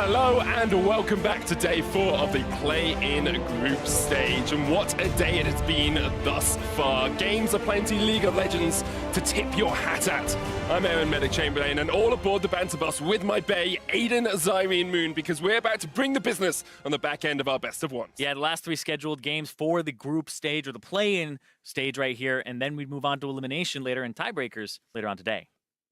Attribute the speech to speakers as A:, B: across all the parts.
A: Hello and welcome back to day 4 of the play-in group stage. And what a day it has been thus far. Games aplenty, League of Legends to tip your hat at. I'm Aaron Medic Chamberlain and all aboard the banter bus with my bae, Aiden Zyrene Moon, because we're about to bring the business on the back end of our best of ones.
B: Yeah, the last 3 scheduled games for the group stage or the play-in stage right here, and then we'd move on to elimination later and tiebreakers later on today.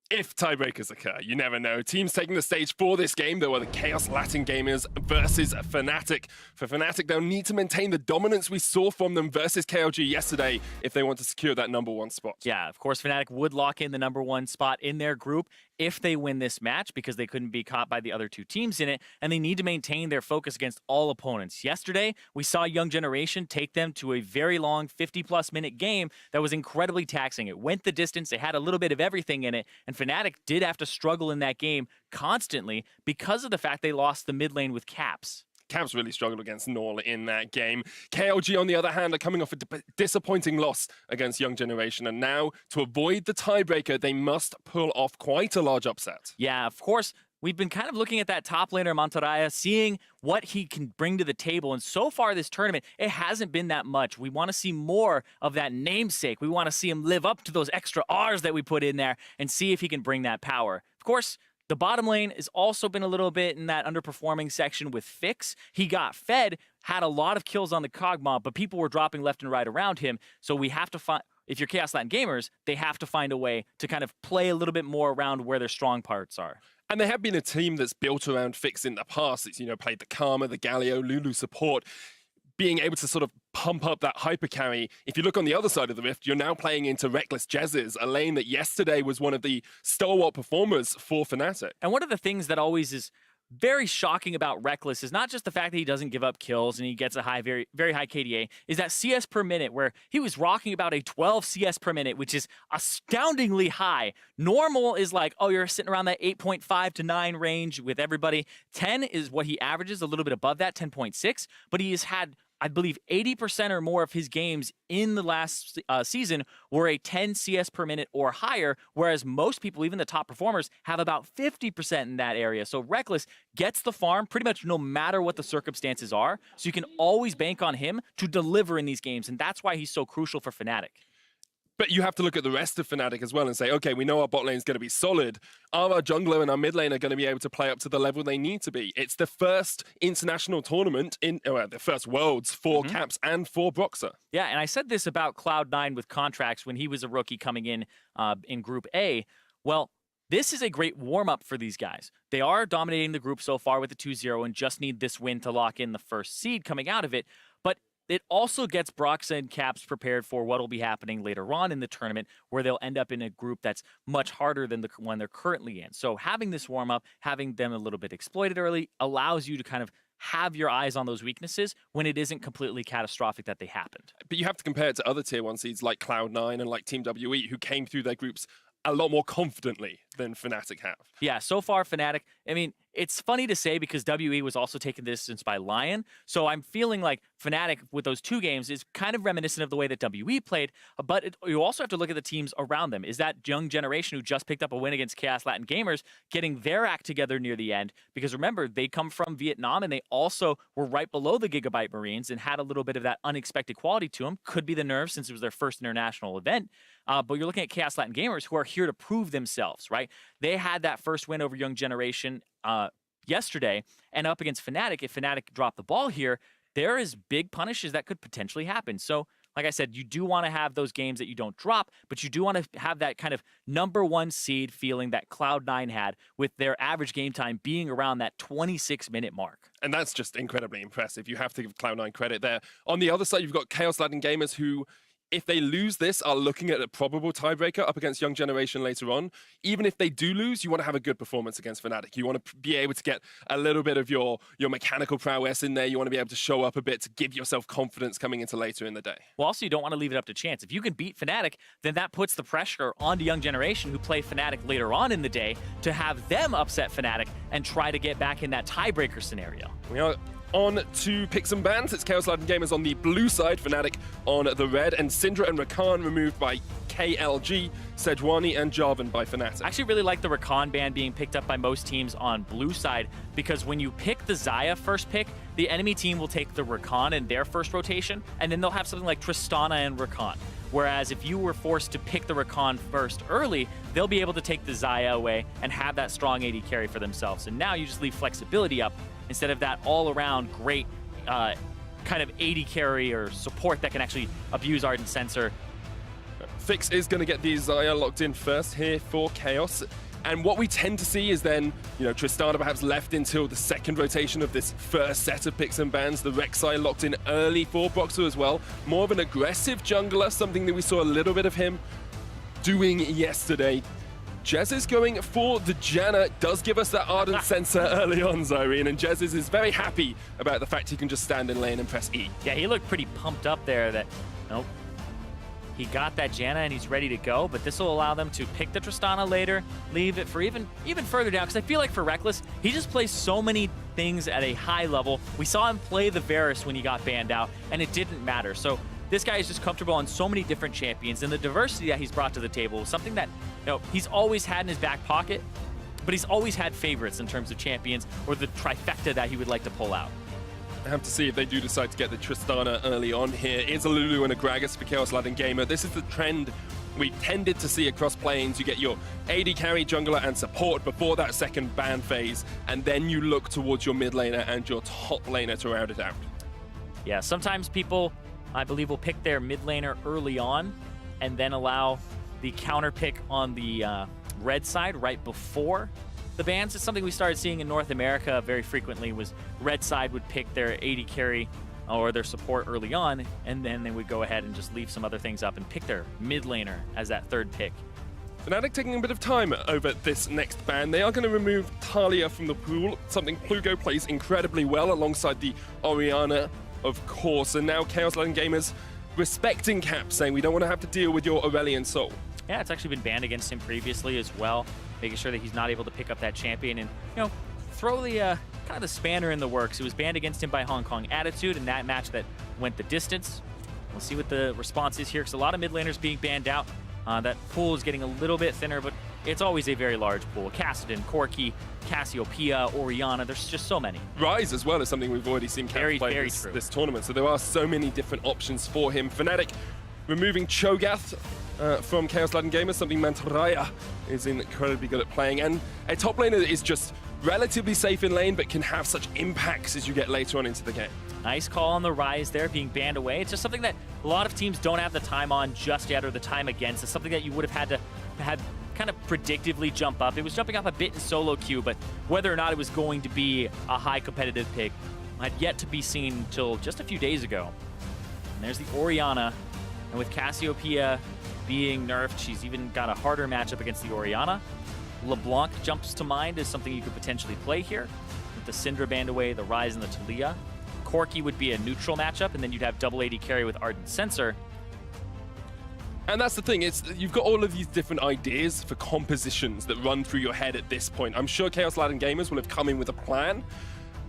A: If tiebreakers occur, you never know. Teams taking the stage for this game, though, are the Kaos Latin Gamers versus Fnatic. For Fnatic, they'll need to maintain the dominance we saw from them versus KLG yesterday if they want to secure that #1 spot.
B: Yeah, of course, Fnatic would lock in the #1 spot in their group if they win this match because they couldn't be caught by the other 2 teams in it, and they need to maintain their focus against all opponents. Yesterday, we saw Young Generation take them to a very long 50-plus minute game that was incredibly taxing. It went the distance, it had a little bit of everything in it, and Fnatic did have to struggle in that game constantly because of the fact they lost the mid lane with Caps.
A: Caps really struggled against Null in that game. KLG, on the other hand, are coming off a disappointing loss against Young Generation, and now, to avoid the tiebreaker, they must pull off quite a large upset.
B: Yeah, of course. We've been kind of looking at that top laner, Monterrey, seeing what he can bring to the table. And so far this tournament, it hasn't been that much. We want to see more of that namesake. We want to see him live up to those extra R's that we put in there and see if he can bring that power. Of course, the bottom lane has also been a little bit in that underperforming section with Fix. He got fed, had a lot of kills on the Cog Mob, but people were dropping left and right around him. So we have to find... If you're Chaos Latin Gamers, they have to find a way to kind of play a little bit more around where their strong parts are.
A: And they have been a team that's built around Fix in the past. It's, played the Karma, the Galio, Lulu support, being able to sort of pump up that hyper carry. If you look on the other side of the rift, you're now playing into Reckless Jezzes, a lane that yesterday was one of the stalwart performers for Fnatic.
B: And one of the things that always is very shocking about Reckless is not just the fact that he doesn't give up kills and he gets a very, very high KDA, is that CS per minute, where he was rocking about a 12 CS per minute, which is astoundingly high. Normal is like, oh, you're sitting around that 8.5 to 9 range with everybody. 10 is what he averages, a little bit above that, 10.6, but he has had, I believe, 80% or more of his games in the last season were a 10 CS per minute or higher, whereas most people, even the top performers, have about 50% in that area. So Reckless gets the farm pretty much no matter what the circumstances are, so you can always bank on him to deliver in these games, and that's why he's so crucial for Fnatic.
A: But you have to look at the rest of Fnatic as well and say, okay, we know our bot lane is going to be solid. Are our jungler and our mid lane are going to be able to play up to the level they need to be? It's the first international tournament, the first Worlds for Caps and for Broxah.
B: Yeah, and I said this about Cloud9 with contracts when he was a rookie coming in Group A. Well, this is a great warm-up for these guys. They are dominating the group so far with the 2-0 and just need this win to lock in the first seed coming out of it. But it also gets Broxah and Caps prepared for what will be happening later on in the tournament, where they'll end up in a group that's much harder than the one they're currently in. So having this warm-up, having them a little bit exploited early, allows you to kind of have your eyes on those weaknesses when it isn't completely catastrophic that they happened.
A: But you have to compare it to other Tier 1 seeds like Cloud9 and like Team WE, who came through their groups a lot more confidently than Fnatic have.
B: Yeah, so far Fnatic, I mean, it's funny to say because WE was also taken the distance by Lion, so I'm feeling like Fnatic with those 2 games is kind of reminiscent of the way that WE played, but you also have to look at the teams around them. Is that Young Generation who just picked up a win against Chaos Latin Gamers getting their act together near the end? Because remember, they come from Vietnam and they also were right below the Gigabyte Marines and had a little bit of that unexpected quality to them. Could be the nerves since it was their first international event. But you're looking at Chaos Latin Gamers who are here to prove themselves, right? They had that first win over Young Generation yesterday, and up against Fnatic, if Fnatic drop the ball here, there is big punishes that could potentially happen. So, like I said, you do want to have those games that you don't drop, but you do want to have that kind of #1 seed feeling that Cloud9 had with their average game time being around that 26-minute mark.
A: And that's just incredibly impressive. You have to give Cloud9 credit there. On the other side, you've got Chaos Latin Gamers who, if they lose this, are looking at a probable tiebreaker up against Young Generation later on. Even if they do lose, you want to have a good performance against Fnatic. You want to be able to get a little bit of your mechanical prowess in there. You want to be able to show up a bit to give yourself confidence coming into later in the day.
B: Well, also, you don't want to leave it up to chance. If you can beat Fnatic, then that puts the pressure onto Young Generation, who play Fnatic later on in the day, to have them upset Fnatic and try to get back in that tiebreaker scenario.
A: We are on to pick some bans. It's Chaos Latin Gamers on the blue side, Fnatic on the red, and Syndra and Rakan removed by KLG. Sejuani and Jarvan by Fnatic.
B: I actually really like the Rakan ban being picked up by most teams on blue side, because when you pick the Xayah first pick, the enemy team will take the Rakan in their first rotation, and then they'll have something like Tristana and Rakan. Whereas if you were forced to pick the Rakan first early, they'll be able to take the Xayah away and have that strong AD carry for themselves. And now you just leave flexibility up instead of that all-around great kind of AD carry or support that can actually abuse Ardent Sensor.
A: Fix is going to get the Xayah locked in first here for Kaos. And what we tend to see is then, Tristana perhaps left until the second rotation of this first set of picks and bans. The Rek'Sai locked in early for Broxer as well. More of an aggressive jungler, something that we saw a little bit of him doing yesterday. Jez is going for the Janna. Does give us that Ardent Sensor early on, Zyrene, and Jez is very happy about the fact he can just stand in lane and press E.
B: Yeah, he looked pretty pumped up there that, nope. He got that Janna and he's ready to go, but this will allow them to pick the Tristana later, leave it for even further down, because I feel like for Reckless, he just plays so many things at a high level. We saw him play the Varus when he got banned out, and it didn't matter. So this guy is just comfortable on so many different champions, and the diversity that he's brought to the table is something that he's always had in his back pocket, but he's always had favorites in terms of champions or the trifecta that he would like to pull out.
A: I have to see if they do decide to get the Tristana early on here. It's a Lulu and a Gragas for Chaos Latin Gamer. This is the trend we tended to see across planes. You get your AD carry, jungler, and support before that second ban phase, and then you look towards your mid laner and your top laner to round it out.
B: Yeah, sometimes people, I believe, will pick their mid laner early on and then allow the counter pick on the red side right before the bans. It's something we started seeing in North America very frequently, was red side would pick their AD carry or their support early on, and then they would go ahead and just leave some other things up and pick their mid laner as that third pick.
A: Fnatic taking a bit of time over this next ban. They are going to remove Talia from the pool, something Plugo plays incredibly well alongside the Orianna, of course. And now Chaos Latin Gamers respecting Cap, saying we don't want to have to deal with your Aurelion Soul.
B: Yeah, it's actually been banned against him previously as well, making sure that he's not able to pick up that champion and, throw the kind of the spanner in the works. It was banned against him by Hong Kong Attitude in that match that went the distance. We'll see what the response is here, because a lot of mid laners being banned out. That pool is getting a little bit thinner, but it's always a very large pool. Kassadin, Corki, Cassiopeia, Orianna, there's just so many.
A: Ryze as well is something we've already seen Cap play this tournament, so there are so many different options for him. Fnatic removing Cho'Gath from Chaos Latin Gamers, something Mantaraya is incredibly good at playing, and a top laner that is just relatively safe in lane but can have such impacts as you get later on into the game.
B: Nice call on the Ryze there, being banned away. It's just something that a lot of teams don't have the time on just yet, or the time against. It's something that you would have had to have kind of predictively jump up. It was jumping up a bit in solo queue, but whether or not it was going to be a high competitive pick had yet to be seen until just a few days ago. And there's the Orianna, and with Cassiopeia being nerfed, she's even got a harder matchup against the Orianna. LeBlanc jumps to mind as something you could potentially play here. With the Syndra banned away, the Ryze and the Talia. Corki would be a neutral matchup, and then you'd have double AD carry with Ardent Sensor.
A: And that's the thing, you've got all of these different ideas for compositions that run through your head at this point. I'm sure Chaos Latin Gamers will have come in with a plan.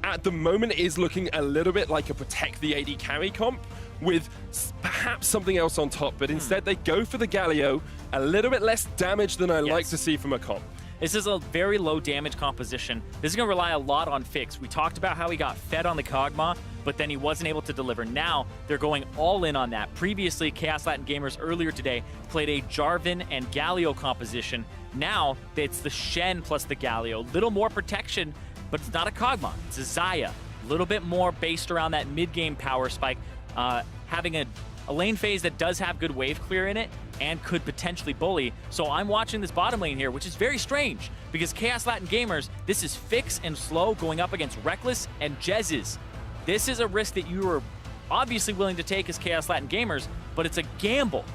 A: At the moment, it is looking a little bit like a protect the AD carry comp with perhaps something else on top, but instead they go for the Galio, a little bit less damage than I like to see from a comp.
B: This is a very low damage composition. This is going to rely a lot on Fix. We talked about how he got fed on the Kog'Maw, but then he wasn't able to deliver. Now they're going all in on that. Previously, Chaos Latin Gamers earlier today played a Jarvan and Galio composition. Now it's the Shen plus the Galio. Little more protection, but it's not a Kog'Maw. It's a Xayah. A little bit more based around that mid-game power spike. Having a lane phase that does have good wave clear in it and could potentially bully. So I'm watching this bottom lane here, which is very strange because Chaos Latin Gamers, this is Fix and Slow going up against Reckless and Jez's. This is a risk that you are obviously willing to take as Chaos Latin Gamers, but it's a gamble.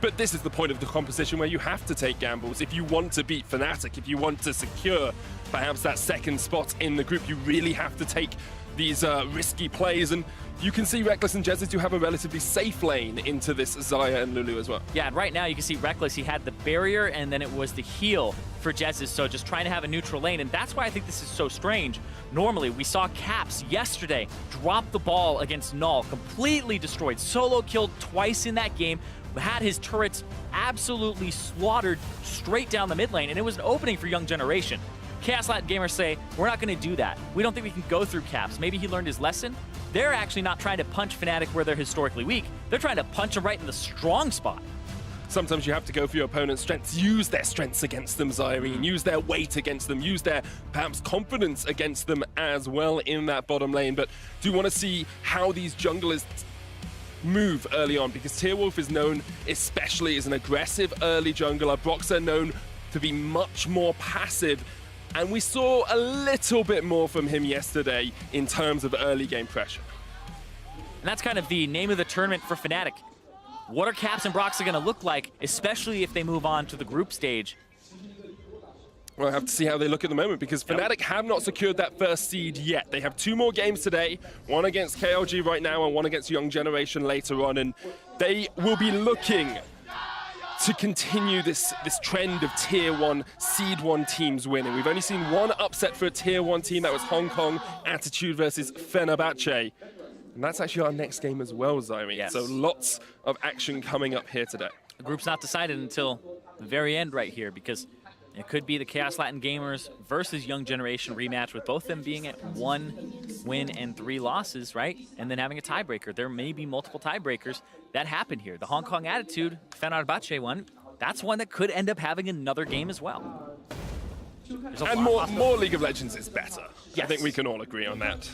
A: But this is the point of the composition where you have to take gambles. If you want to beat Fnatic, if you want to secure perhaps that second spot in the group, you really have to take these risky plays, and you can see Reckless and Jez do have a relatively safe lane into this Xayah and Lulu as well.
B: Yeah, and right now you can see Reckless, he had the barrier and then it was the heal for Jez, so just trying to have a neutral lane, and that's why I think this is so strange. Normally, we saw Caps yesterday drop the ball against Null, completely destroyed, solo killed twice in that game, had his turrets absolutely slaughtered straight down the mid lane, and it was an opening for Young Generation. Chaos Latin gamers say, we're not going to do that. We don't think we can go through caps. Maybe he learned his lesson. They're actually not trying to punch Fnatic where they're historically weak. They're trying to punch them right in the strong spot.
A: Sometimes you have to go for your opponent's strengths, use their strengths against them, Zyrene, use their weight against them, use their, perhaps, confidence against them as well in that bottom lane. But do want to see how these junglers move early on, because Tearwolf is known especially as an aggressive early jungler. Broxah known to be much more passive, and we saw a little bit more from him yesterday in terms of early game pressure.
B: And that's kind of the name of the tournament for Fnatic. What are Caps and Broxah going to look like, especially if they move on to the group stage?
A: We'll have to see how they look at the moment, because Fnatic have not secured that first seed yet. They have 2 more games today, one against KLG right now and one against Young Generation later on, and they will be looking to continue this trend of Tier 1, Seed 1 teams winning. We've only seen one upset for a Tier 1 team. That was Hong Kong Attitude versus Fenerbahce. And that's actually our next game as well, Zyrene.
B: Yes.
A: So lots of action coming up here today.
B: The group's not decided until the very end right here, because it could be the Chaos Latin Gamers versus Young Generation rematch, with both them being at 1 win and 3 losses, right? And then having a tiebreaker. There may be multiple tiebreakers that happen here. The Hong Kong Attitude, Fenerbahce one, that's one that could end up having another game as well.
A: And more League of Legends is better.
B: Yes.
A: I think we can all agree on that.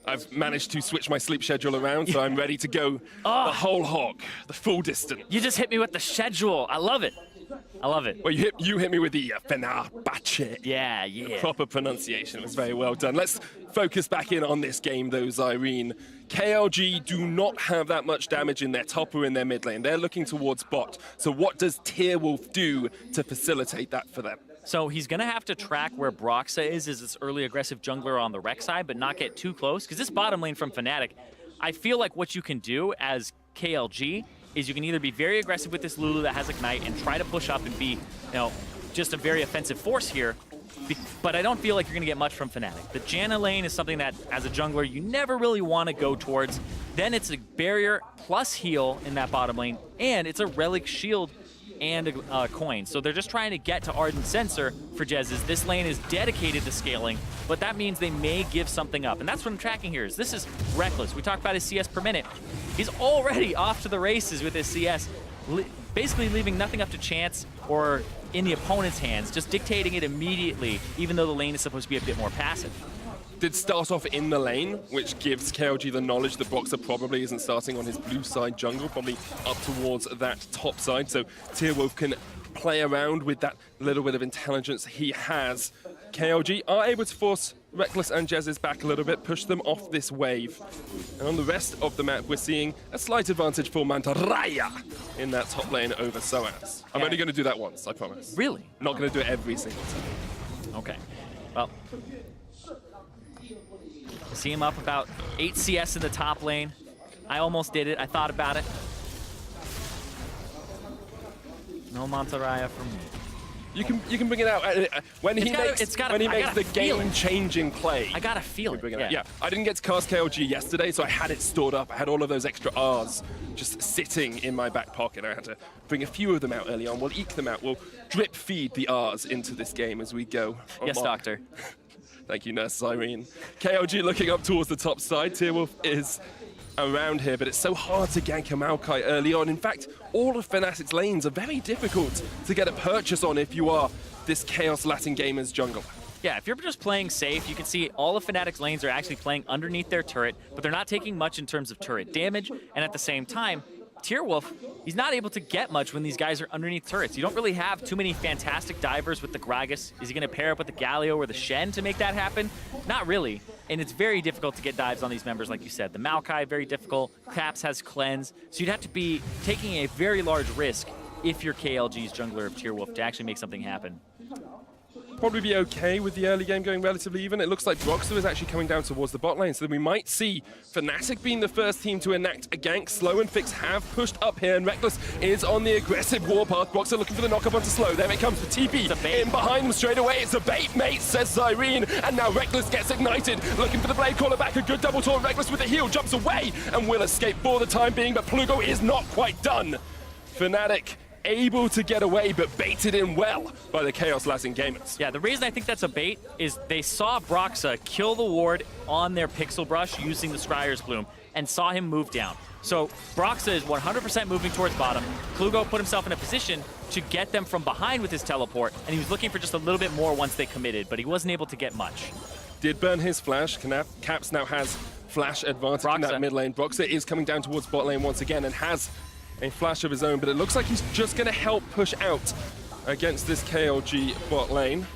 A: I've managed to switch my sleep schedule around, so I'm ready to go the whole hog, the full distance.
B: You just hit me with the schedule. I love it. I love it.
A: Well, you hit me with the Fenerbahce.
B: Yeah, yeah.
A: Proper pronunciation. It was very well done. Let's focus back in on this game, though, Zyrene. KLG do not have that much damage in their top or in their mid lane. They're looking towards bot. So what does Tearwolf do to facilitate that for them?
B: So he's going to have to track where Broxah is as this early aggressive jungler on the rec side, but not get too close, because this bottom lane from Fnatic, I feel like what you can do as KLG is you can either be very aggressive with this Lulu that has Ignite and try to push up and be, just a very offensive force here, but I don't feel like you're going to get much from Fnatic. The Janna lane is something that, as a jungler, you never really want to go towards. Then it's a barrier plus heal in that bottom lane, and it's a relic shield and a coin. So they're just trying to get to Ardent Sensor for Jez's. This lane is dedicated to scaling, but that means they may give something up. And that's what I'm tracking here. This is Reckless. We talked about his CS per minute. He's already off to the races with his CS, basically leaving nothing up to chance or in the opponent's hands, just dictating it immediately, even though the lane is supposed to be a bit more passive.
A: Did start off in the lane, which gives KLG the knowledge that Broxah probably isn't starting on his blue side jungle, probably up towards that top side. So Tearwolf can play around with that little bit of intelligence he has. KLG are able to force Reckless and Jez's back a little bit, push them off this wave. And on the rest of the map, we're seeing a slight advantage for Mantaraya in that top lane over Soaz. I'm only going to do that once, I promise.
B: Really?
A: Not going to do it every single time.
B: Okay. Well, see him up about 8 CS in the top lane. I almost did it. I thought about it. No Mantaraya from me.
A: You can bring it out when he makes the game-changing play.
B: I gotta feel it.
A: Yeah, I didn't get to cast KLG yesterday, so I had it stored up. I had all of those extra Rs just sitting in my back pocket. I had to bring a few of them out early on. We'll eke them out. We'll drip feed the Rs into this game as we go.
B: Yes, Doctor.
A: Thank you, Nurse Zyrene. KLG looking up towards the top side. Tearwolf is around here, but it's so hard to gank a Maokai early on. In fact, all of Fnatic's lanes are very difficult to get a purchase on if you are this Chaos Latin Gamers jungler.
B: Yeah, if you're just playing safe, you can see all of Fnatic's lanes are actually playing underneath their turret, but they're not taking much in terms of turret damage, and at the same time, Tearwolf, he's not able to get much when these guys are underneath turrets. You don't really have too many fantastic divers with the Gragas. Is he going to pair up with the Galio or the Shen to make that happen? Not really. And it's very difficult to get dives on these members, like you said. The Maokai, very difficult. Caps has Cleanse. So you'd have to be taking a very large risk if you're KLG's jungler of Tearwolf to actually make something happen.
A: Probably be okay with the early game going relatively even. It looks like Broxah is actually coming down towards the bot lane, so we might see Fnatic being the first team to enact a gank. Slow and Fix have pushed up here, and Reckless is on the aggressive warpath. Broxah looking for the knock-up onto Slow. There it comes, the TP in behind them straight away. It's a bait, mate, says Zyrene, and now Reckless gets ignited. Looking for the Blade Caller back, a good double taunt. Reckless with the heal, jumps away, and will escape for the time being, but Plugo is not quite done. Fnatic able to get away, but baited in well by the Kaos Latin gamers.
B: Yeah, the reason I think that's a bait is they saw Broxa kill the ward on their Pixel Brush using the Scryer's Bloom and saw him move down. So Broxa is 100% moving towards bottom. Klugo put himself in a position to get them from behind with his teleport, and he was looking for just a little bit more once they committed, but he wasn't able to get much.
A: Did burn his flash. Caps now has flash advantage in that mid lane. Broxa is coming down towards bot lane once again and has a flash of his own, but it looks like he's just going to help push out against this KLG bot lane.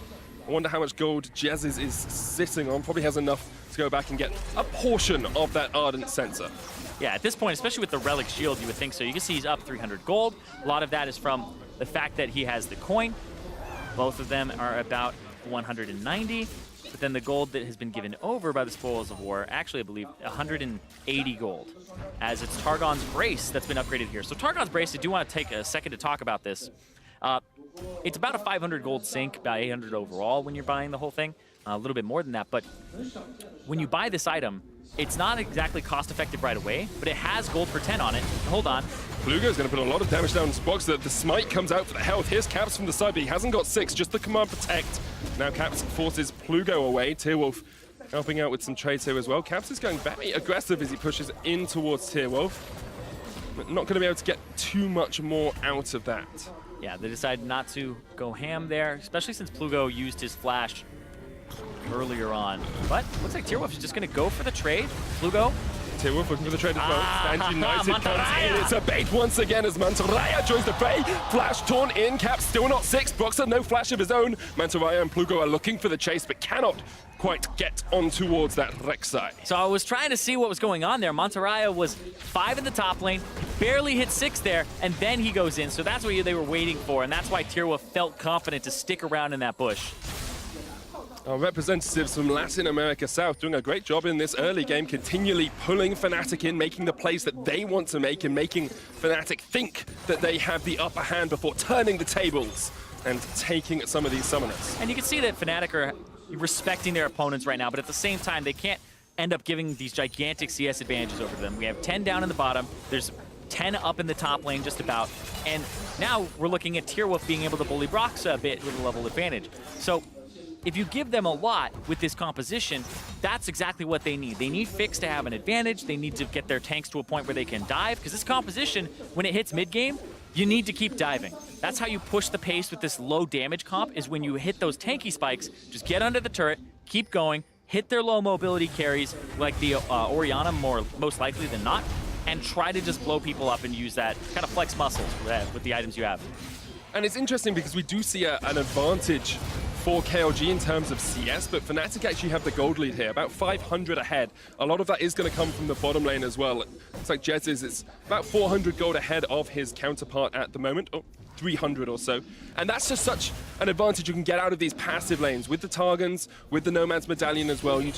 A: I wonder how much gold Jezz is sitting on. Probably has enough to go back and get a portion of that Ardent Sensor.
B: Yeah, at this point, especially with the Relic Shield, you would think so. You can see he's up 300 gold. A lot of that is from the fact that he has the coin. Both of them are about 190. But then the gold that has been given over by the Spoils of War, actually I believe 180 gold, as it's Targon's Brace that's been upgraded here. So Targon's Brace, I do want to take a second to talk about this. It's about a 500 gold sink, about 800 overall when you're buying the whole thing. A little bit more than that, but when you buy this item, it's not exactly cost-effective right away, but it has gold per 10 on it. Hold on.
A: Plugo's going to put a lot of damage down on Spox. The smite comes out for the health. Here's Caps from the side, but he hasn't got 6, just the command protect. Now Caps forces Plugo away. Tearwolf helping out with some trades here as well. Caps is going very aggressive as he pushes in towards Tearwolf. But not going to be able to get too much more out of that.
B: Yeah, they decided not to go ham there, especially since Plugo used his flash earlier on. But looks like Tearwolf is just going to go for the trade. Plugo.
A: Tearwolf looking for the trade as well. And United comes in. It's a bait once again as Mantaraya joins the fray. Flash torn in. Cap still not 6. Broxa no flash of his own. Mantaraya and Plugo are looking for the chase, but cannot quite get on towards that Rek'Sai.
B: So I was trying to see what was going on there. Mantaraya was 5 in the top lane, barely hit 6 there, and then he goes in. So that's what they were waiting for, and that's why Tearwolf felt confident to stick around in that bush.
A: Our representatives from Latin America South doing a great job in this early game, continually pulling Fnatic in, making the plays that they want to make and making Fnatic think that they have the upper hand before turning the tables and taking some of these summoners.
B: And you can see that Fnatic are respecting their opponents right now, but at the same time, they can't end up giving these gigantic CS advantages over them. We have 10 down in the bottom. There's 10 up in the top lane just about. And now we're looking at Tearwolf being able to bully Broxa a bit with a level advantage. So if you give them a lot with this composition, that's exactly what they need. They need Fix to have an advantage. They need to get their tanks to a point where they can dive, because this composition, when it hits mid-game, you need to keep diving. That's how you push the pace with this low damage comp, is when you hit those tanky spikes, just get under the turret, keep going, hit their low mobility carries, like the Orianna most likely than not, and try to just blow people up and use that, kind of flex muscles with the items you have.
A: And it's interesting because we do see an advantage for KLG in terms of CS, but Fnatic actually have the gold lead here, about 500 ahead. A lot of that is going to come from the bottom lane as well. It's like Jezz is about 400 gold ahead of his counterpart at the moment, 300 or so. And that's just such an advantage you can get out of these passive lanes with the Targons, with the Nomad's Medallion as well. You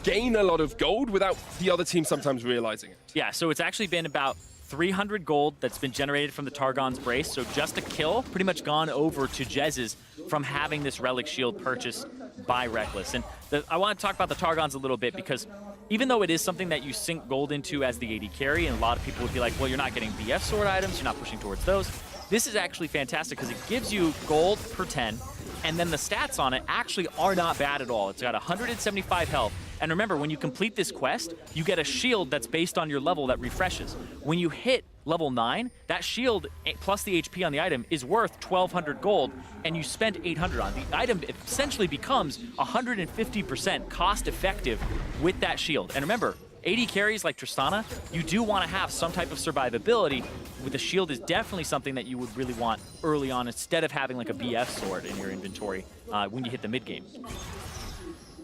A: gain a lot of gold without the other team sometimes realizing it.
B: Yeah, so it's actually been about 300 gold that's been generated from the Targon's Brace, so just a kill, pretty much gone over to Jezz's from having this Relic Shield purchased by Reckless. And I want to talk about the Targons a little bit, because even though it is something that you sink gold into as the AD carry, and a lot of people would be like, well, you're not getting BF sword items, you're not pushing towards those, this is actually fantastic because it gives you gold per 10, and then the stats on it actually are not bad at all. It's got 175 health. And remember, when you complete this quest, you get a shield that's based on your level that refreshes. When you hit level 9, that shield plus the HP on the item is worth 1,200 gold, and you spent 800 on it. The item essentially becomes 150% cost effective with that shield. And remember, AD carries like Tristana, you do want to have some type of survivability. With the shield is definitely something that you would really want early on, instead of having like a BF sword in your inventory when you hit the mid game.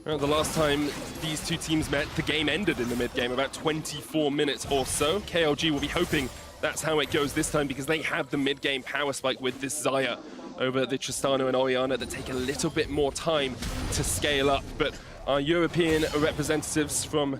A: Well, the last time these two teams met, the game ended in the mid-game, about 24 minutes or so. KLG will be hoping that's how it goes this time, because they have the mid-game power spike with this Xayah over the Tristana and Orianna that take a little bit more time to scale up. But our European representatives from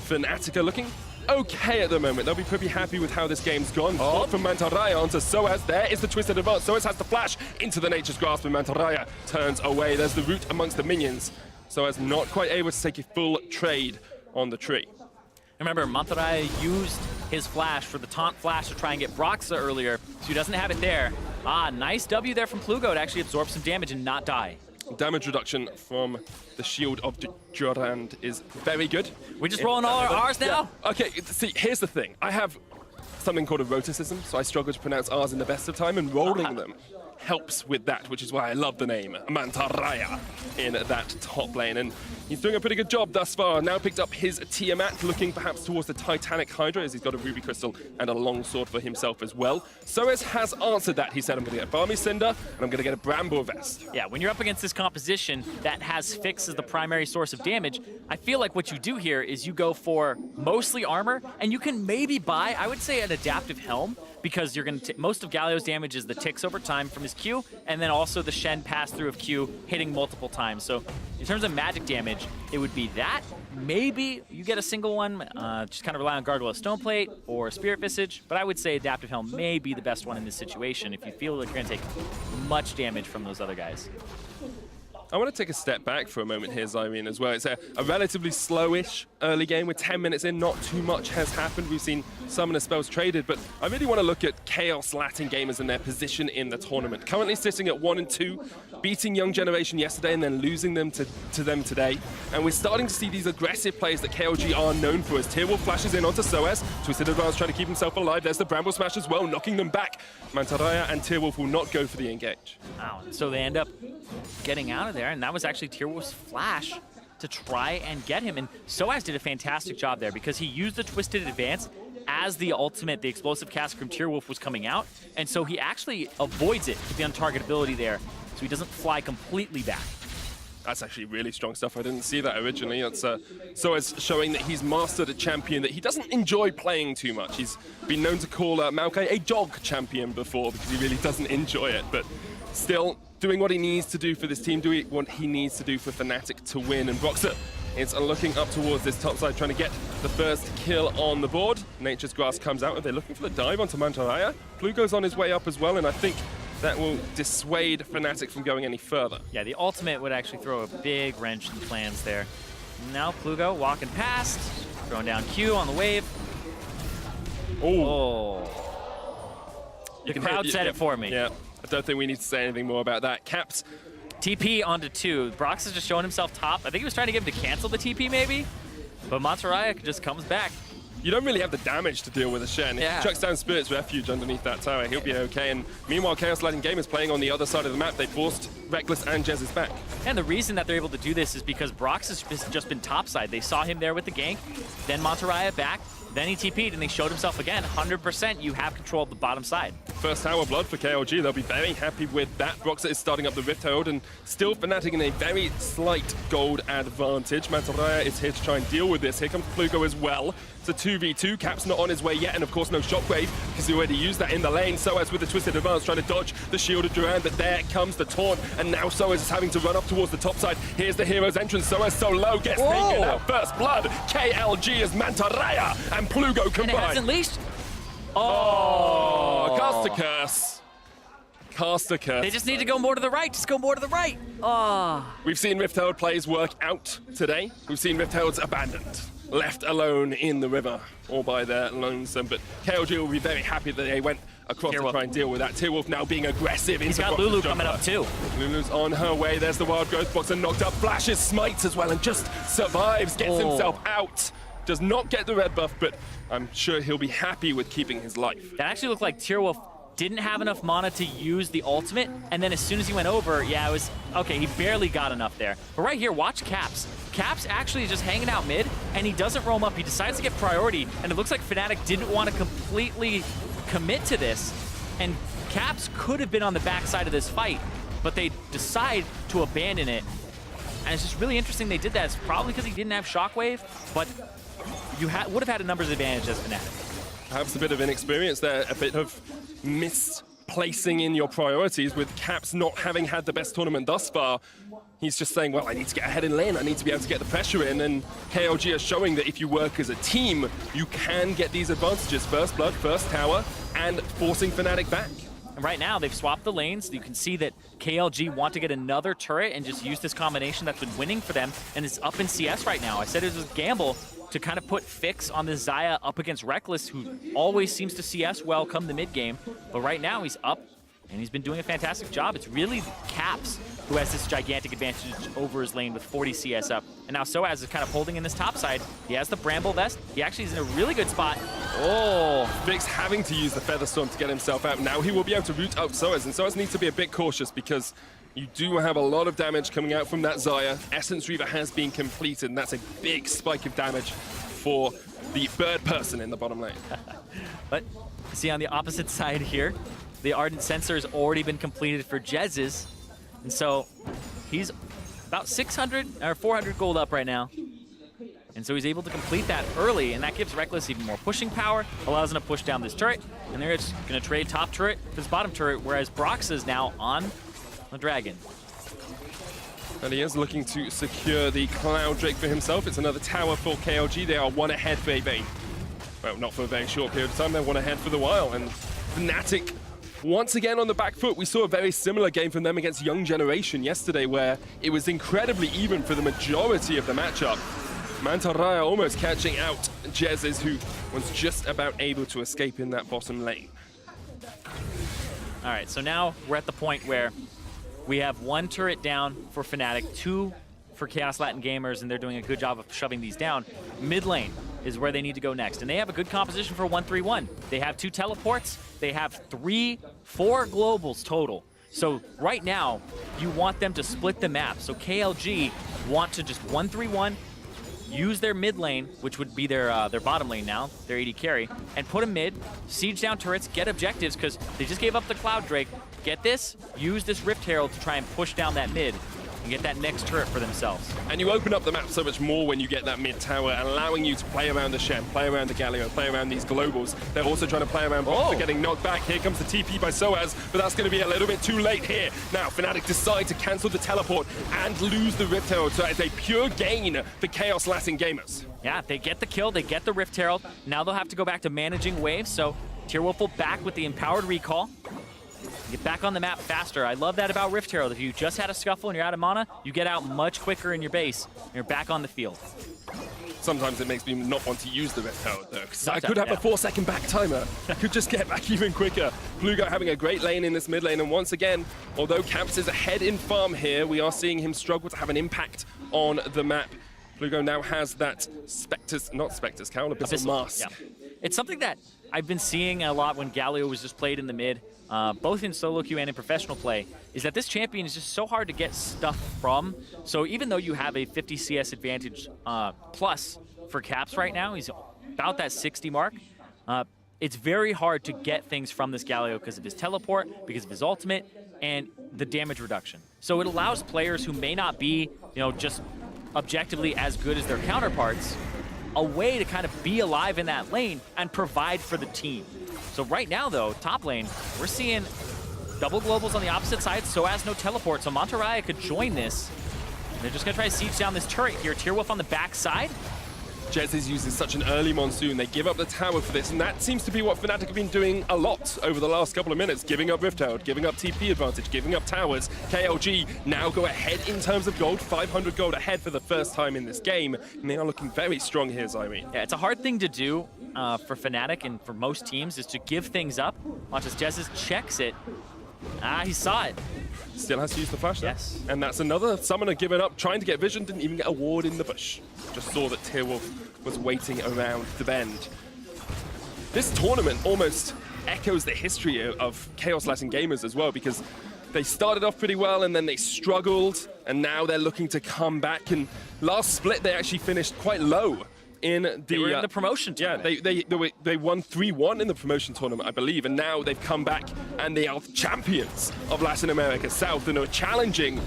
A: Fnatic are looking okay at the moment. They'll be pretty happy with how this game's gone. From Mantaraya onto Soaz. There is the twisted advance. Soaz has the flash into the Nature's Grasp, and Mantaraya turns away. There's the root amongst the minions. Soaz not quite able to take a full trade on the tree.
B: Remember, Mantaraya used his flash for the taunt flash to try and get Broxa earlier, so he doesn't have it there. Ah, nice W there from Plugo to actually absorb some damage and not die.
A: Damage reduction from the shield of Durand is very good.
B: We're just rolling all our R's now?
A: Yeah. Okay, see, here's the thing. I have something called a roticism, so I struggle to pronounce R's in the best of time, and rolling them helps with that, which is why I love the name Mantaraya in that top lane. And he's doing a pretty good job thus far. Now picked up his Tiamat, looking perhaps towards the Titanic Hydra, as he's got a Ruby Crystal and a long sword for himself as well. Soez has answered that. He said, I'm going to get a Balmy Cinder, and I'm going to get a Bramble Vest.
B: Yeah, when you're up against this composition that has Fix as the primary source of damage, I feel like what you do here is you go for mostly armor, and you can maybe buy, I would say, an adaptive helm, because you're going to most of Galio's damage is the ticks over time from his Q, and then also the Shen pass through of Q hitting multiple times. So in terms of magic damage, it would be that. Maybe you get a single one, just kind of rely on Gargoyle Stoneplate or Spirit Visage, but I would say Adaptive Helm may be the best one in this situation if you feel like you're going to take much damage from those other guys.
A: I want to take a step back for a moment here, Zyrene, as well. It's a relatively slowish early game. We're 10 minutes in, not too much has happened. We've seen Summoner spells traded, but I really want to look at Kaos Latin gamers and their position in the tournament. Currently sitting at 1 and 2, beating Young Generation yesterday and then losing them to them today. And we're starting to see these aggressive plays that KLG are known for, as Tearwolf flashes in onto Soez. Twisted Advance trying to keep himself alive. There's the Bramble Smash as well, knocking them back. Mantaraya and Tearwolf will not go for the engage.
B: Wow, so they end up getting out of there, and that was actually Tearwolf's flash to try and get him. And Soaz did a fantastic job there because he used the Twisted Advance as the ultimate, the explosive cast from Tearwolf was coming out, and so he actually avoids it with the untargetability there, so he doesn't fly completely back.
A: That's actually really strong stuff. I didn't see that originally. It's Soez showing that he's mastered a champion that he doesn't enjoy playing too much. He's been known to call Maokai a dog champion before because he really doesn't enjoy it, but still doing what he needs to do for this team, doing what he needs to do for Fnatic to win. And Broxa is looking up towards this top side, trying to get the first kill on the board. Nature's Grass comes out, and they're looking for the dive onto Mantaraya. Plugo's on his way up as well, and I think that will dissuade Fnatic from going any further.
B: Yeah, the ultimate would actually throw a big wrench in the plans there. Now Plugo walking past, throwing down Q on the wave.
A: Oh.
B: The crowd said it for me.
A: Yeah, I don't think we need to say anything more about that. Caps.
B: TP onto 2. Brox is just showing himself top. I think he was trying to get him to cancel the TP maybe, but Mantaraya just comes back.
A: You don't really have the damage to deal with a Shen.
B: Yeah.
A: If he chucks down Spirit's Refuge underneath that tower, he'll be okay. And meanwhile, Chaos Lighting Game is playing on the other side of the map. They forced Reckless and Jez's back.
B: And the reason that they're able to do this is because Brox has just been topside. They saw him there with the gank, then Mantaraya back, then he TP'd, and he showed himself again. 100% you have control of the bottom side.
A: First tower blood for KLG. They'll be very happy with that. Broxa is starting up the Rift Herald, and still Fnatic in a very slight gold advantage. Mantaraya is here to try and deal with this. Here comes Plugo as well. It's a 2v2. Cap's not on his way yet, and of course no Shockwave, because he already used that in the lane. Soez with the Twisted Advance trying to dodge the shield of Durand, but there comes the taunt, and now Soez is having to run up towards the top side. Here's the hero's entrance. Soez so low, gets taken out. First blood. KLG is Mantaraya and Plugo combined.
B: And it hasn't leashed.
A: Oh, cast a curse. Cast a curse.
B: They just need to go more to the right. Just go more to the right. Oh.
A: We've seen Rift Herald plays work out today. We've seen Rift Heralds abandoned, left alone in the river, all by their lonesome. But KLG will be very happy that they went across to try and deal with that. Tearwolf now being aggressive.
B: He's got Lulu coming up too.
A: Lulu's on her way. There's the Wild Growth Box and knocked up. Flashes, smites as well, and just survives, gets himself out. Does not get the red buff, but I'm sure he'll be happy with keeping his life.
B: That actually looked like Tearwolf didn't have enough mana to use the ultimate, and then as soon as he went over, yeah, it was, okay, he barely got enough there. But right here, watch Caps. Caps actually is just hanging out mid, and he doesn't roam up. He decides to get priority, and it looks like Fnatic didn't want to completely commit to this, and Caps could have been on the backside of this fight, but they decide to abandon it. And it's just really interesting they did that. It's probably because he didn't have Shockwave, but you would have had a numbers advantage as Fnatic.
A: Perhaps a bit of inexperience there, a bit of misplacing in your priorities with Caps not having had the best tournament thus far. He's just saying, well, I need to get ahead in lane, I need to be able to get the pressure in, and KLG are showing that if you work as a team, you can get these advantages. First blood, first tower, and forcing Fnatic back.
B: And right now, they've swapped the lanes. You can see that KLG want to get another turret and just use this combination that's been winning for them, and it's up in CS right now. I said it was a gamble, to kind of put Fix on this Xayah up against Reckless, who always seems to CS well come the mid game. But right now he's up, and he's been doing a fantastic job. It's really Caps who has this gigantic advantage over his lane with 40 CS up. And now Soaz is kind of holding in this top side. He has the Bramble Vest. He actually is in a really good spot. Oh,
A: Fix having to use the Feather Storm to get himself out. Now he will be able to root out Soaz, and Soaz needs to be a bit cautious because you do have a lot of damage coming out from that Xayah. Essence Reaver has been completed, and that's a big spike of damage for the bird person in the bottom lane.
B: But see on the opposite side here, the Ardent Sensor has already been completed for Jez's. And so he's about 600 or 400 gold up right now. And so he's able to complete that early, and that gives Reckless even more pushing power, allows him to push down this turret, and they're just going to trade top turret to this bottom turret, whereas Brox is now on the Dragon.
A: And he is looking to secure the Cloud Drake for himself. It's another tower for KLG. They are one ahead for a very, well, not for a very short period of time. They're one ahead for the while. And Fnatic, once again on the back foot. We saw a very similar game from them against Young Generation yesterday, where it was incredibly even for the majority of the matchup. Mantaraya almost catching out Jez's, who was just about able to escape in that bottom lane.
B: All right, so now we're at the point where we have one turret down for Fnatic, two for Chaos Latin Gamers, and they're doing a good job of shoving these down. Mid lane is where they need to go next, and they have a good composition for 1-3-1. They have 2 teleports, they have 4 globals total. So right now, you want them to split the map. So KLG want to just 1-3-1, use their mid lane, which would be their bottom lane now, their AD carry, and put them mid, siege down turrets, get objectives, because they just gave up the Cloud Drake. Get this, use this Rift Herald to try and push down that mid and get that next turret for themselves.
A: And you open up the map so much more when you get that mid tower, allowing you to play around the Shen, play around the Galio, play around these globals. They're also trying to play around Box. They're getting knocked back. Here comes the TP by Soaz, but that's going to be a little bit too late here. Now, Fnatic decide to cancel the teleport and lose the Rift Herald, so it's a pure gain for Chaos Latin Gamers.
B: Yeah, they get the kill, they get the Rift Herald. Now they'll have to go back to managing waves, so Tearwolf will back with the Empowered Recall. Get back on the map faster. I love that about Rift Herald. If you just had a scuffle and you're out of mana, you get out much quicker in your base, and you're back on the field.
A: Sometimes it makes me not want to use the Rift Herald, though, because I could have a 4-second back timer. I could just get back even quicker. Plugo having a great lane in this mid lane, and once again, although Camps is ahead in farm here, we are seeing him struggle to have an impact on the map. Plugo now has that Spectre's, not Spectre's, Cowl Abyssal Mask.
B: Yeah. It's something that I've been seeing a lot when Galio was just played in the mid, both in solo queue and in professional play, is that this champion is just so hard to get stuff from. So even though you have a 50 CS advantage plus for Caps right now, he's about that 60 mark, it's very hard to get things from this Galio because of his teleport, because of his ultimate, and the damage reduction. So it allows players who may not be, just objectively as good as their counterparts, a way to kind of be alive in that lane and provide for the team. So right now, though, top lane, we're seeing double globals on the opposite side, Soaz no teleport, so Mantaraya could join this. They're just going to try to siege down this turret here. Tearwolf on the back side.
A: Jez uses such an early Monsoon. They give up the tower for this, and that seems to be what Fnatic have been doing a lot over the last couple of minutes. Giving up Rift Herald, giving up TP advantage, giving up towers. KLG now go ahead in terms of gold, 500 gold ahead for the first time in this game, and they are looking very strong here, Zyrene.
B: Yeah, it's a hard thing to do for Fnatic and for most teams, is to give things up. Watch as Jez checks it. He saw it.
A: Still has to use the flash though.
B: Yes.
A: And that's another summoner given up, trying to get vision, didn't even get a ward in the bush. Just saw that Tearwolf was waiting around the bend. This tournament almost echoes the history of Chaos Latin Gamers as well, because they started off pretty well and then they struggled, and now they're looking to come back. And last split, they actually finished quite low. They
B: were in the promotion tournament.
A: Yeah, they won 3-1 in the promotion tournament, I believe, and now they've come back and they are champions of Latin America South and are challenging,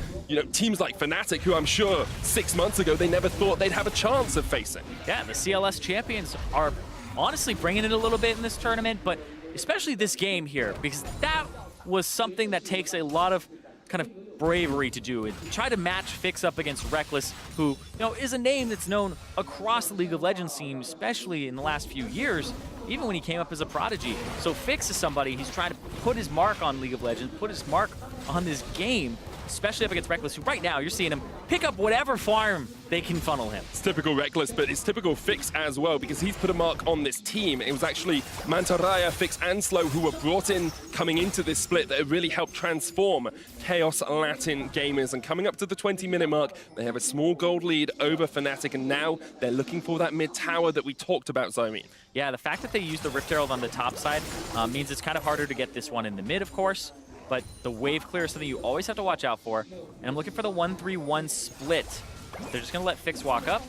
A: teams like Fnatic, who I'm sure 6 months ago they never thought they'd have a chance of facing.
B: Yeah, the CLS champions are honestly bringing it a little bit in this tournament, but especially this game here, because that was something that takes a lot of kind of bravery to do and try to match Fix up against Reckless, who is a name that's known across the League of Legends scene, especially in the last few years, even when he came up as a prodigy. So Fix is somebody, he's trying to put his mark on League of Legends, put his mark on this game especially up against Reckless, who right now you're seeing him pick up whatever farm they can funnel him.
A: It's typical Reckless, but it's typical Fix as well, because he's put a mark on this team. It was actually Mantaraya, Fix, and Slow who were brought in coming into this split that have really helped transform Chaos Latin Gamers. And coming up to the 20-minute mark, they have a small gold lead over Fnatic, and now they're looking for that mid tower that we talked about, Zoe.
B: Yeah, the fact that they use the Rift Herald on the top side means it's kind of harder to get this one in the mid, of course. But the wave clear is something you always have to watch out for. And I'm looking for the 1-3-1 split. They're just going to let Fix walk up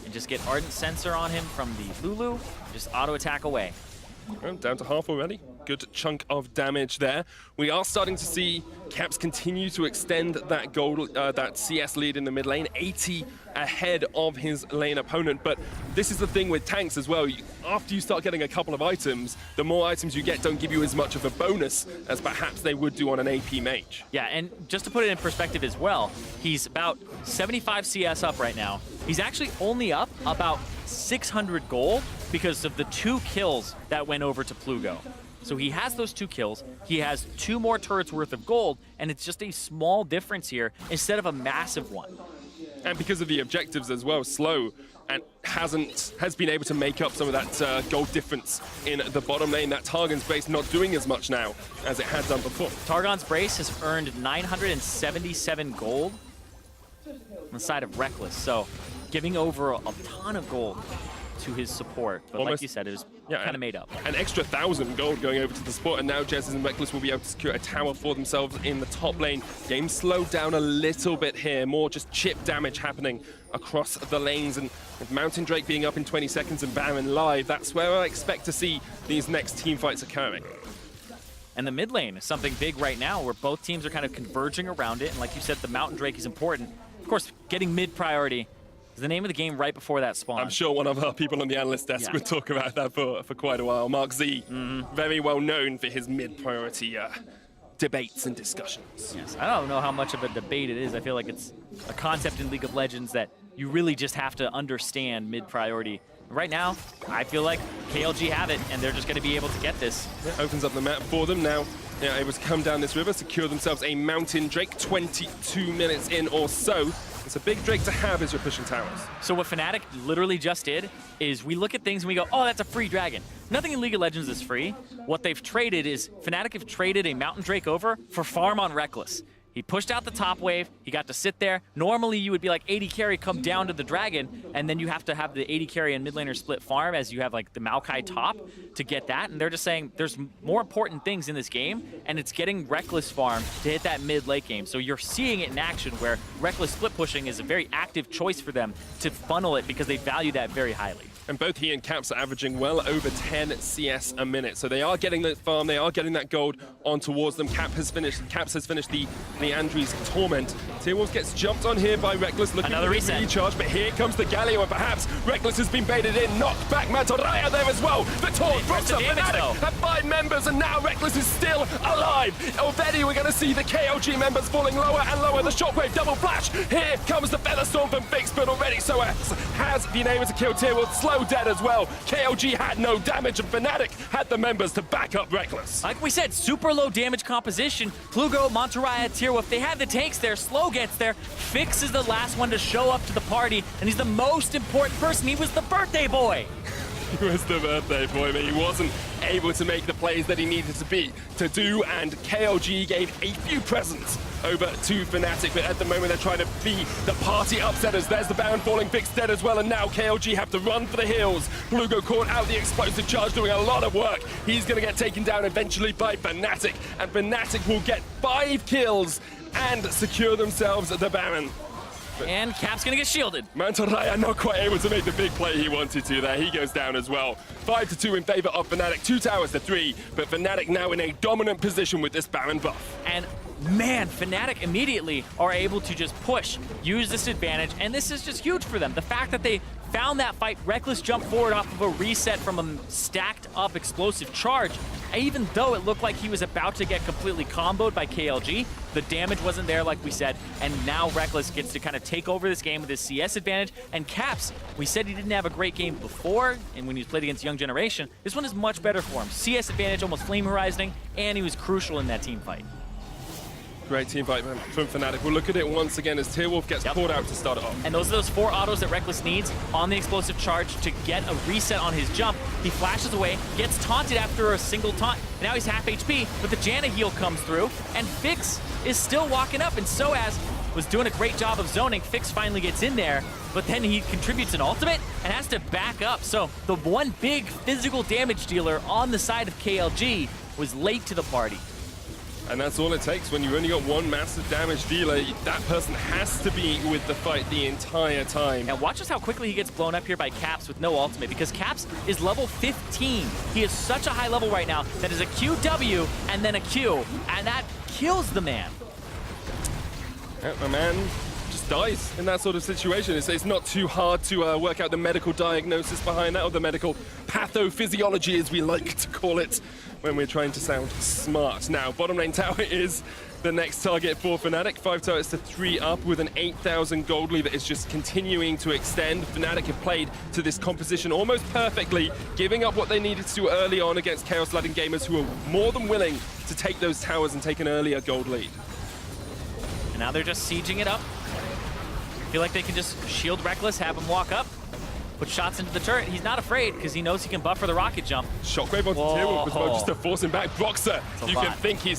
B: and just get Ardent Sensor on him from the Lulu. Just auto attack away.
A: Well, down to half already. Good chunk of damage there. We are starting to see Caps continue to extend that gold, that CS lead in the mid lane, 80 ahead of his lane opponent. But this is the thing with tanks as well. After you start getting a couple of items, the more items you get don't give you as much of a bonus as perhaps they would do on an AP mage.
B: Yeah, and just to put it in perspective as well, he's about 75 CS up right now. He's actually only up about 600 gold because of the 2 kills that went over to Plugo. So he has those 2 kills, he has 2 more turrets worth of gold, and it's just a small difference here instead of a massive one.
A: And because of the objectives as well, Slow and has been able to make up some of that gold difference in the bottom lane. That Targon's Brace not doing as much now as it had done before.
B: Targon's Brace has earned 977 gold on the side of Reckless, so giving over a ton of gold to his support. But
A: almost,
B: like you said, it was kind of made up.
A: An extra 1,000 gold going over to the support, and now Jez and Reckless will be able to secure a tower for themselves in the top lane. Game slowed down a little bit here, more just chip damage happening across the lanes, and with Mountain Drake being up in 20 seconds and Baron live, that's where I expect to see these next team fights occurring.
B: And the mid lane is something big right now where both teams are kind of converging around it, and like you said, the Mountain Drake is important. Of course, getting mid priority is the name of the game right before that spawn.
A: I'm sure one of our people on the analyst desk would talk about that for quite a while. Mark Z, very well known for his mid-priority debates and discussions.
B: Yes, I don't know how much of a debate it is. I feel like it's a concept in League of Legends that you really just have to understand mid-priority. Right now, I feel like KLG have it, and they're just going to be able to get this.
A: It opens up the map for them now. They're able to come down this river, secure themselves a Mountain Drake, 22 minutes in or so. It's a big Drake to have as you're pushing towers.
B: So what Fnatic literally just did is we look at things and we go, oh, that's a free dragon. Nothing in League of Legends is free. What they've traded is, Fnatic have traded a Mountain Drake over for farm on Reckless. He pushed out the top wave, he got to sit there. Normally you would be like 80 carry, come down to the dragon, and then you have to have the 80 carry and mid laner split farm as you have like the Maokai top to get that. And they're just saying there's more important things in this game, and it's getting Reckless farm to hit that mid late game. So you're seeing it in action where Reckless split pushing is a very active choice for them to funnel it because they value that very highly.
A: And both he and Caps are averaging well over 10 CS a minute. So they are getting that farm, they are getting that gold on towards them. Caps has finished the Leandri's Torment. T-Wolves gets jumped on here by Reckless, looking
B: another
A: for
B: reset.
A: the recharge, but here comes the Galio, and perhaps Reckless has been baited in, knocked back Mantaraya there as well. The taunt drops up Fnatic at 5 members, and now Reckless is still alive. Already we're going to see the KLG members falling lower and lower. The Shockwave double flash. Here comes the Featherstorm from Fix, but already Soas has been able to kill T-Wolves. Slow dead as well. KLG had no damage, and Fnatic had the members to back up Reckless.
B: Like we said, super low damage composition. Plugo, Mantaraya, Tierwolf, they had the tanks there. Slow gets there. Fix is the last one to show up to the party, and he's the most important person. He was the birthday boy.
A: He was the birthday boy, but he wasn't able to make the plays that he needed to do, and KLG gave a few presents over to Fnatic, but at the moment they're trying to be the party upsetters. There's the Baron falling, Fix dead as well, and now KLG have to run for the hills. Plugo caught out the explosive charge, doing a lot of work. He's going to get taken down eventually by Fnatic, and Fnatic will get 5 kills and secure themselves the Baron.
B: And Cap's gonna get shielded.
A: Mantaraya not quite able to make the big play he wanted to there. He goes down as well. 5-2 in favor of Fnatic, 2 towers to 3, but Fnatic now in a dominant position with this Baron buff.
B: And man, Fnatic immediately are able to just push, use this advantage, and this is just huge for them. The fact that they found that fight, Reckless jumped forward off of a reset from a stacked up explosive charge, even though it looked like he was about to get completely comboed by KLG, the damage wasn't there like we said, and now Reckless gets to kind of take over this game with his CS advantage, and Caps, we said he didn't have a great game before, and when he played against Young Generation, this one is much better for him. CS advantage, almost flame horizoning, and he was crucial in that team fight.
A: Great team fight from Fnatic. We'll look at it once again as Tearwolf gets caught out to start it off.
B: And those are those 4 autos that Reckless needs on the explosive charge to get a reset on his jump. He flashes away, gets taunted after a single taunt. Now he's half HP, but the Janna heal comes through, and Fix is still walking up, and Soaz was doing a great job of zoning. Fix finally gets in there, but then he contributes an ultimate and has to back up. So the one big physical damage dealer on the side of KLG was late to the party.
A: And that's all it takes when you've only got one massive damage dealer. That person has to be with the fight the entire time.
B: And watch just how quickly he gets blown up here by Caps with no ultimate, because Caps is level 15. He is such a high level right now that is a QW and then a Q, and that kills the man.
A: Yeah, my man just dies in that sort of situation. It's not too hard to work out the medical diagnosis behind that, or the medical pathophysiology, as we like to call it, when we're trying to sound smart. Now, bottom lane tower is the next target for Fnatic. 5 turrets to 3 up with an 8,000 gold lead that is just continuing to extend. Fnatic have played to this composition almost perfectly, giving up what they needed to early on against Kaos Latin gamers, who are more than willing to take those towers and take an earlier gold lead.
B: And now they're just sieging it up. Feel like they can just shield Reckless, have him walk up, put shots into the turret. He's not afraid because he knows he can buffer the rocket jump.
A: Shockwave onto Tearwolf as well, just to force him back. Broxer, you
B: lot.
A: can think you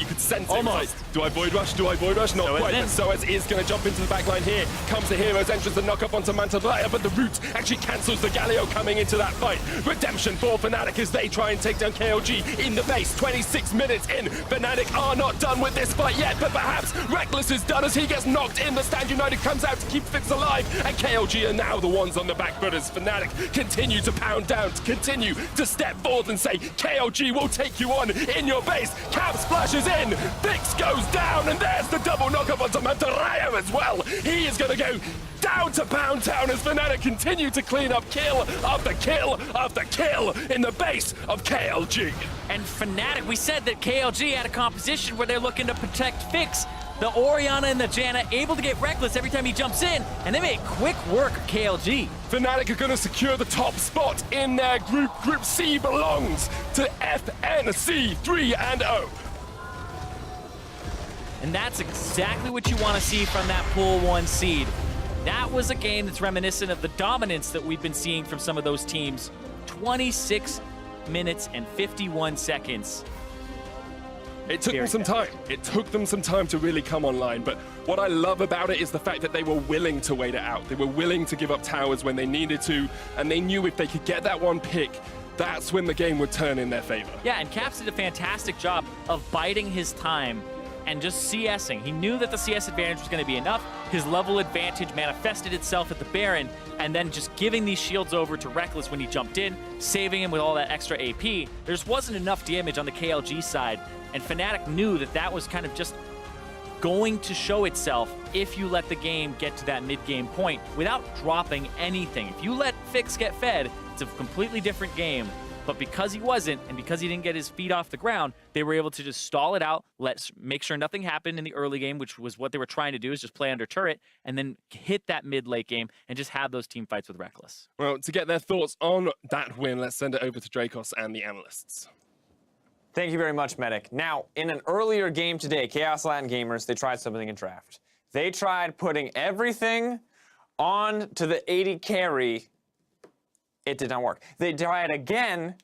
A: could sense it.
B: Almost.
A: Right? Do I Void Rush? Do I Void Rush? Not quite, but Soaz is going to jump into the back line here. Comes the Hero's entrance, the knock up onto Mantaraya, but the root actually cancels the Galio coming into that fight. Redemption for Fnatic as they try and take down KLG in the base. 26 minutes in. Fnatic are not done with this fight yet, but perhaps Reckless is done as he gets knocked in. The Stand United comes out to keep Fix alive, and KLG are now the ones on the back foot as Fnatic continue to pound down, to continue to step forth and say, KLG will take you on in your base. Cab splashes in, Fix goes down, and there's the double knock-up onto Mantaraya as well. He is going to go down to Pound Town as Fnatic continue to clean up kill after kill after kill in the base of KLG.
B: And Fnatic, we said that KLG had a composition where they're looking to protect Fix. The Orianna and the Janna able to get Reckless every time he jumps in, and they make quick work of KLG.
A: Fnatic are going to secure the top spot in their group. Group C belongs to FNC 3-0.
B: And that's exactly what you want to see from that Pool 1 seed. That was a game that's reminiscent of the dominance that we've been seeing from some of those teams. 26 minutes and 51 seconds.
A: It took them some time. It took them some time to really come online, but what I love about it is the fact that they were willing to wait it out. They were willing to give up towers when they needed to, and they knew if they could get that one pick, that's when the game would turn in their favor.
B: Yeah, and Caps did a fantastic job of biding his time and just CSing. He knew that the CS advantage was going to be enough. His level advantage manifested itself at the Baron, and then just giving these shields over to Reckless when he jumped in, saving him with all that extra AP. There just wasn't enough damage on the KLG side, and Fnatic knew that that was kind of just going to show itself if you let the game get to that mid-game point without dropping anything. If you let Fix get fed, it's a completely different game. But because he wasn't, and because he didn't get his feet off the ground, they were able to just stall it out, make sure nothing happened in the early game, which was what they were trying to do, is just play under turret, and then hit that mid-late game and just have those team fights with Reckless.
A: Well, to get their thoughts on that win, let's send it over to Dracos and the analysts.
C: Thank you very much, Medic. Now, in an earlier game today, Chaos Latin Gamers, they tried something in draft. They tried putting everything on to the 80 carry. It did not work. They tried again.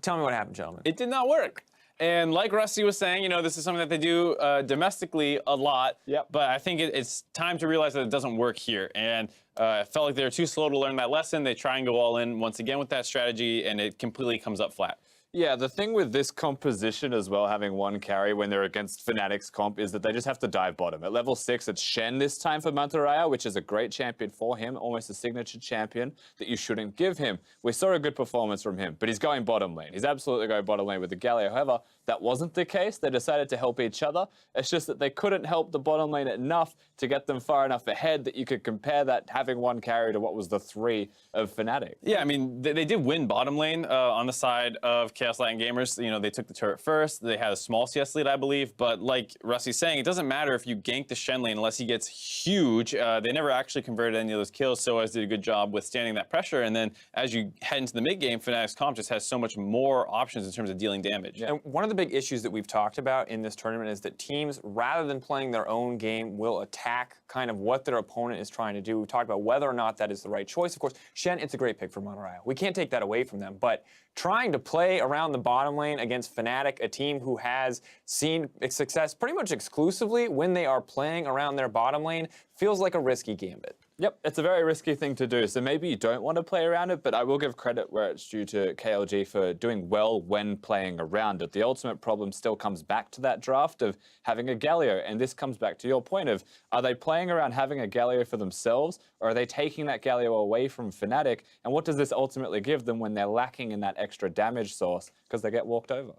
C: Tell me what happened, gentlemen.
D: It did not work. And like Rusty was saying, you know, this is something that they do domestically a lot.
C: Yep.
D: But I think it's time to realize that it doesn't work here. And I felt like they were too slow to learn that lesson. They try and go all in once again with that strategy, and it completely comes up flat.
E: Yeah, the thing with this composition as well, having one carry when they're against Fnatic's comp, is that they just have to dive bottom. At level 6, it's Shen this time for Mantaraya, which is a great champion for him, almost a signature champion that you shouldn't give him. We saw a good performance from him, but he's going bottom lane. He's absolutely going bottom lane with the Galio. However, that wasn't the case. They decided to help each other. It's just that they couldn't help the bottom lane enough to get them far enough ahead that you could compare that having one carry to what was the 3 of Fnatic.
D: Yeah, I mean, they did win bottom lane on the side of Chaos Latin Gamers. You know, they took the turret first. They had a small CS lead, I believe. But like Rusty's saying, it doesn't matter if you gank the Shen lane unless he gets huge. They never actually converted any of those kills. Soaz did a good job withstanding that pressure. And then as you head into the mid game, Fnatic's comp just has so much more options in terms of dealing damage.
C: And one of the the big issues that we've talked about in this tournament is that teams, rather than playing their own game, will attack kind of what their opponent is trying to do. We've talked about whether or not that is the right choice. Of course, Shen, it's a great pick for Monterrey. We can't take that away from them, but trying to play around the bottom lane against Fnatic, a team who has seen success pretty much exclusively when they are playing around their bottom lane, feels like a risky gambit.
E: Yep, it's a very risky thing to do. So maybe you don't want to play around it, but I will give credit where it's due to KLG for doing well when playing around it. The ultimate problem still comes back to that draft of having a Galio. And this comes back to your point of, are they playing around having a Galio for themselves, or are they taking that Galio away from Fnatic? And what does this ultimately give them when they're lacking in that extra damage source because they get walked over?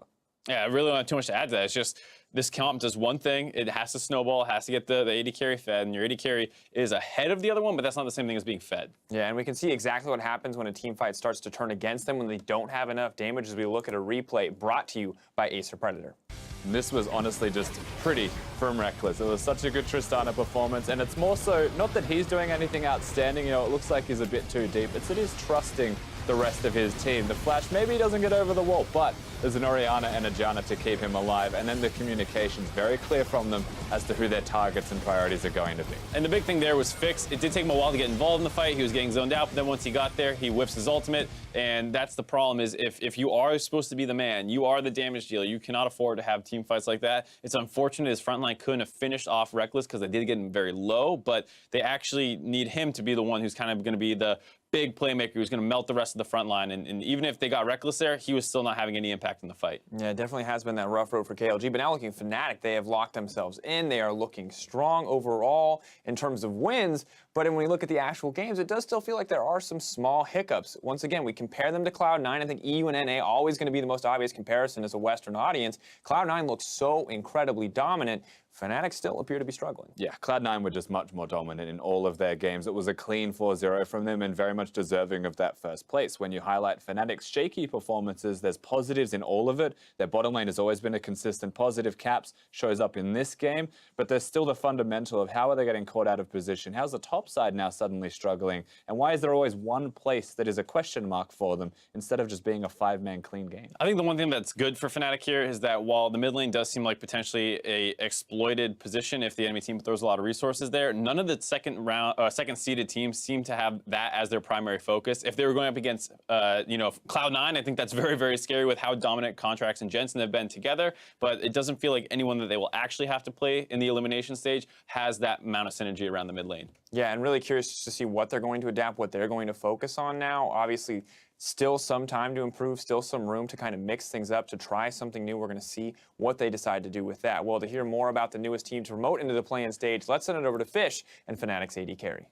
D: Yeah, I really don't have too much to add to that. It's just this comp does one thing. It has to snowball, it has to get the AD carry fed, and your AD carry is ahead of the other one, but that's not the same thing as being fed.
C: Yeah, and we can see exactly what happens when a team fight starts to turn against them when they don't have enough damage as we look at a replay brought to you by Acer Predator.
E: And this was honestly just pretty from Reckless. It was such a good Tristana performance, and it's more so, not that he's doing anything outstanding, you know, it looks like he's a bit too deep, it's that he's trusting the rest of his team. The Flash, maybe he doesn't get over the wall, but there's an Orianna and a Janna to keep him alive, and then the communication's very clear from them as to who their targets and priorities are going to be.
D: And the big thing there was Fix. It did take him a while to get involved in the fight. He was getting zoned out, but then once he got there, he whiffs his ultimate, and that's the problem is if you are supposed to be the man, you are the damage dealer, you cannot afford to have team fights like that. It's unfortunate his front line couldn't have finished off Reckless because they did get him very low, but they actually need him to be the one who's kind of going to be the big playmaker who's going to melt the rest of the front line. And even if they got Reckless there, he was still not having any impact in the fight.
C: Yeah, it definitely has been that rough road for KLG. But now looking Fnatic, they have locked themselves in. They are looking strong overall in terms of wins. But when we look at the actual games, it does still feel like there are some small hiccups. Once again, we compare them to Cloud9. I think EU and NA always going to be the most obvious comparison as a Western audience. Cloud9 looks so incredibly dominant. Fnatic still appear to be struggling.
E: Yeah, Cloud9 were just much more dominant in all of their games. It was a clean 4-0 from them and very much deserving of that first place. When you highlight Fnatic's shaky performances, there's positives in all of it. Their bottom lane has always been a consistent positive. Caps shows up in this game, but there's still the fundamental of how are they getting caught out of position? How's the top side now suddenly struggling? And why is there always one place that is a question mark for them instead of just being a 5-man clean game?
D: I think the one thing that's good for Fnatic here is that while the mid lane does seem like potentially a exploited position if the enemy team throws a lot of resources there, none of the second seeded teams seem to have that as their primary focus. If they were going up against Cloud9, I think that's very, very scary with how dominant Contracts and Jensen have been together, but it doesn't feel like anyone that they will actually have to play in the elimination stage has that amount of synergy around the mid lane.
C: Yeah, and really curious to see what they're going to adapt, what they're going to focus on now. Obviously, still some time to improve, still some room to kind of mix things up, to try something new. We're going to see what they decide to do with that. Well, to hear more about the newest team to promote into the play-in stage, let's send it over to Fish and Fnatic's AD carry.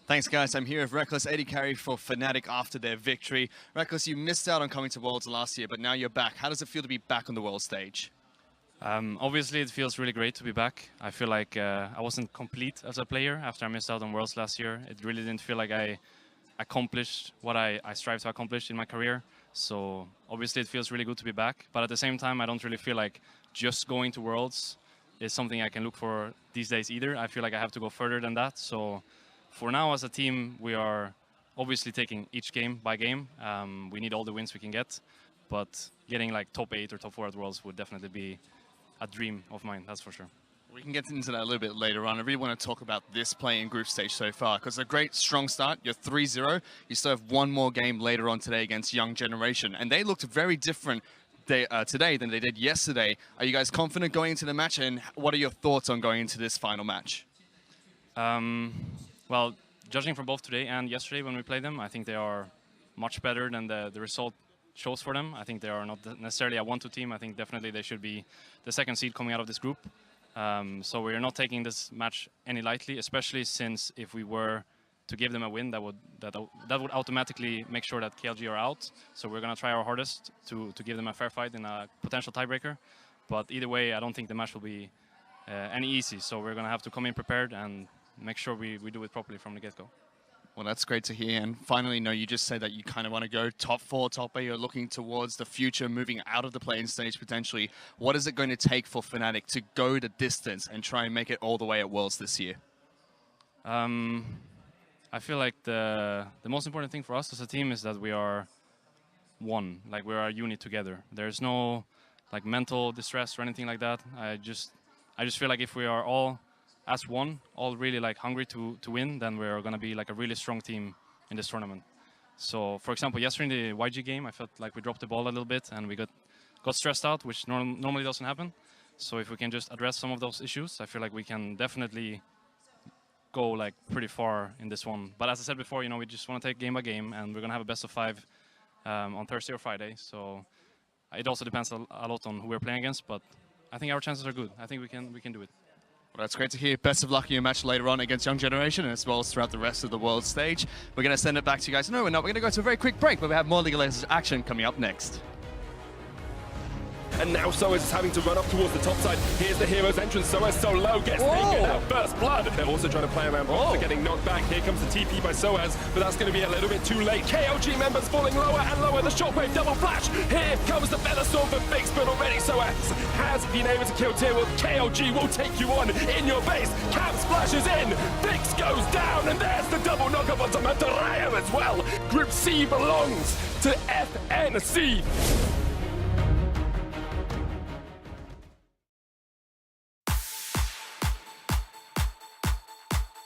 F: Thanks, guys. I'm here with Reckless, AD carry for Fnatic after their victory. Reckless, you missed out on coming to Worlds last year, but now you're back. How does it feel to be back on the world stage?
G: Obviously, it feels really great to be back. I feel like I wasn't complete as a player after I missed out on Worlds last year. It really didn't feel like I accomplished what I strive to accomplish in my career. So obviously, it feels really good to be back. But at the same time, I don't really feel like just going to Worlds is something I can look for these days either. I feel like I have to go further than that. So for now, as a team, we are obviously taking each game by game. We need all the wins we can get. But getting like top 8 or top 4 at Worlds would definitely be a dream of mine, that's for sure.
F: We can get into that a little bit later on. I really want to talk about this play-in group stage so far, because a great, strong start. You're 3-0. You still have one more game later on today against Young Generation, and they looked very different today than they did yesterday. Are you guys confident going into the match, and what are your thoughts on going into this final match?
G: Well, judging from both today and yesterday when we played them, I think they are much better than the result shows for them. I think they are not necessarily a 1-2 team. I think definitely they should be the second seed coming out of this group. So we're not taking this match any lightly, especially since if we were to give them a win, that would automatically make sure that KLG are out. So we're going to try our hardest to give them a fair fight in a potential tiebreaker. But either way, I don't think the match will be any easy. So we're going to have to come in prepared and make sure we do it properly from the get-go.
F: Well, that's great to hear. And finally, you just said that you kind of want to go top 4, top 8. You're looking towards the future, moving out of the play-in stage potentially. What is it going to take for Fnatic to go the distance and try and make it all the way at Worlds this year?
G: I feel like the most important thing for us as a team is that we are one, like we are a unit together. There's no like mental distress or anything like that. I just feel like if we are all as one, all really like hungry to win, then we're gonna be like a really strong team in this tournament. So, for example, yesterday in the YG game, I felt like we dropped the ball a little bit and we got stressed out, which normally doesn't happen. So if we can just address some of those issues, I feel like we can definitely go like pretty far in this one. But as I said before, you know, we just want to take game by game, and we're gonna have a best of 5 on Thursday or Friday. So it also depends a lot on who we're playing against, but I think our chances are good. I think we can do it.
F: Well, that's great to hear. Best of luck in your match later on against Young Generation, as well as throughout the rest of the world stage. We're going to send it back to you guys. No, we're not. We're going to go to a very quick break, but we have more League of Legends action coming up next.
A: And now Soaz is having to run up towards the top side. Here's the hero's entrance. Soaz so low, gets naked at first blood. They're also trying to play around box. They're getting knocked back. Here comes the TP by Soaz, but that's going to be a little bit too late. KLG members falling lower and lower. The shockwave double flash. Here comes the feather storm for Fix, but already Soaz has been able to kill Tyrell. KLG will take you on in your base. Cap splashes in. Fix goes down, and there's the double knockup onto Mantaraya as well. Group C belongs to FNC.